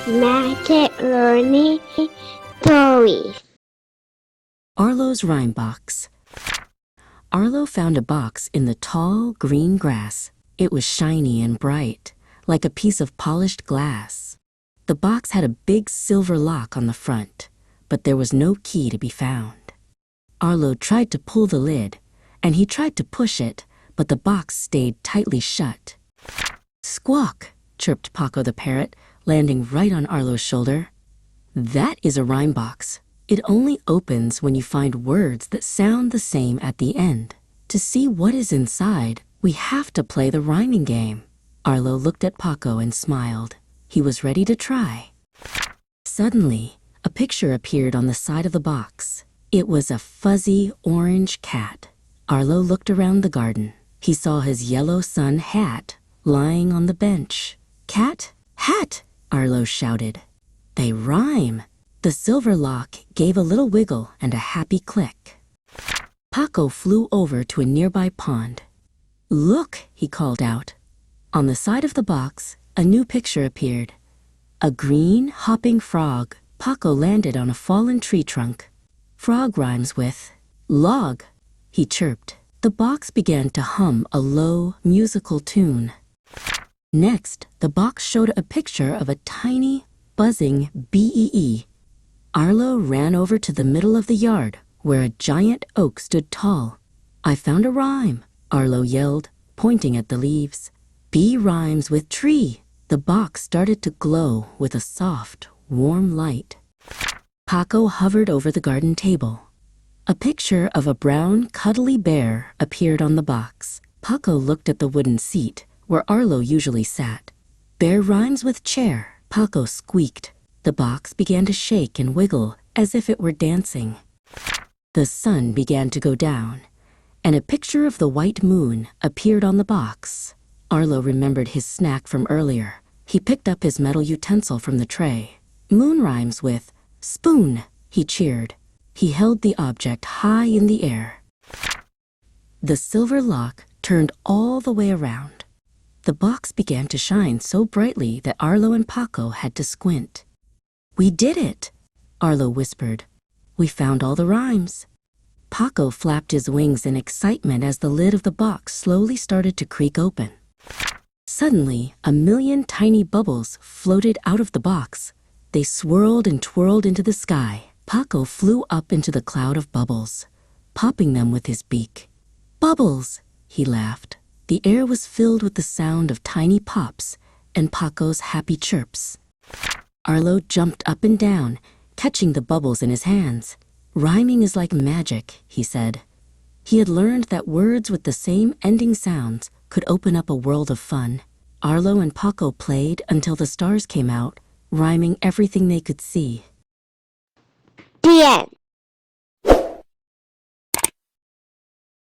Magic Learning Stories. Arlo's Rhyme Box. Arlo found a box in the tall, green grass. It was shiny and bright, like a piece of polished glass. The box had a big silver lock on the front, but there was no key to be found. Arlo tried to pull the lid, and he tried to push it, but the box stayed tightly shut. "Squawk!" chirped Paco the parrot, landing right on Arlo's shoulder. "That is a rhyme box. It only opens when you find words that sound the same at the end. To see what is inside, we have to play the rhyming game." Arlo looked at Paco and smiled. He was ready to try. Suddenly, a picture appeared on the side of the box. It was a fuzzy orange cat. Arlo looked around the garden. He saw his yellow sun hat lying on the bench. "Cat, hat!" Arlo shouted. "They rhyme." The silver lock gave a little wiggle and a happy click. Paco flew over to a nearby pond. "Look," he called out. On the side of the box, a new picture appeared. A green, hopping frog. Paco landed on a fallen tree trunk. "Frog rhymes with log," he chirped. The box began to hum a low, musical tune. Next, the box showed a picture of a tiny, buzzing bee. Arlo ran over to the middle of the yard, where a giant oak stood tall. "I found a rhyme," Arlo yelled, pointing at the leaves. "Bee rhymes with tree." The box started to glow with a soft, warm light. Paco hovered over the garden table. A picture of a brown, cuddly bear appeared on the box. Paco looked at the wooden seat, where Arlo usually sat. "Bear rhymes with chair," Paco squeaked. The box began to shake and wiggle as if it were dancing. The sun began to go down, and a picture of the white moon appeared on the box. Arlo remembered his snack from earlier. He picked up his metal utensil from the tray. "Moon rhymes with spoon," he cheered. He held the object high in the air. The silver lock turned all the way around. The box began to shine so brightly that Arlo and Paco had to squint. "We did it," Arlo whispered. "We found all the rhymes." Paco flapped his wings in excitement as the lid of the box slowly started to creak open. Suddenly, a million tiny bubbles floated out of the box. They swirled and twirled into the sky. Paco flew up into the cloud of bubbles, popping them with his beak. "Bubbles!" he laughed. The air was filled with the sound of tiny pops and Paco's happy chirps. Arlo jumped up and down, catching the bubbles in his hands. "Rhyming is like magic," he said. He had learned that words with the same ending sounds could open up a world of fun. Arlo and Paco played until the stars came out, rhyming everything they could see. The end.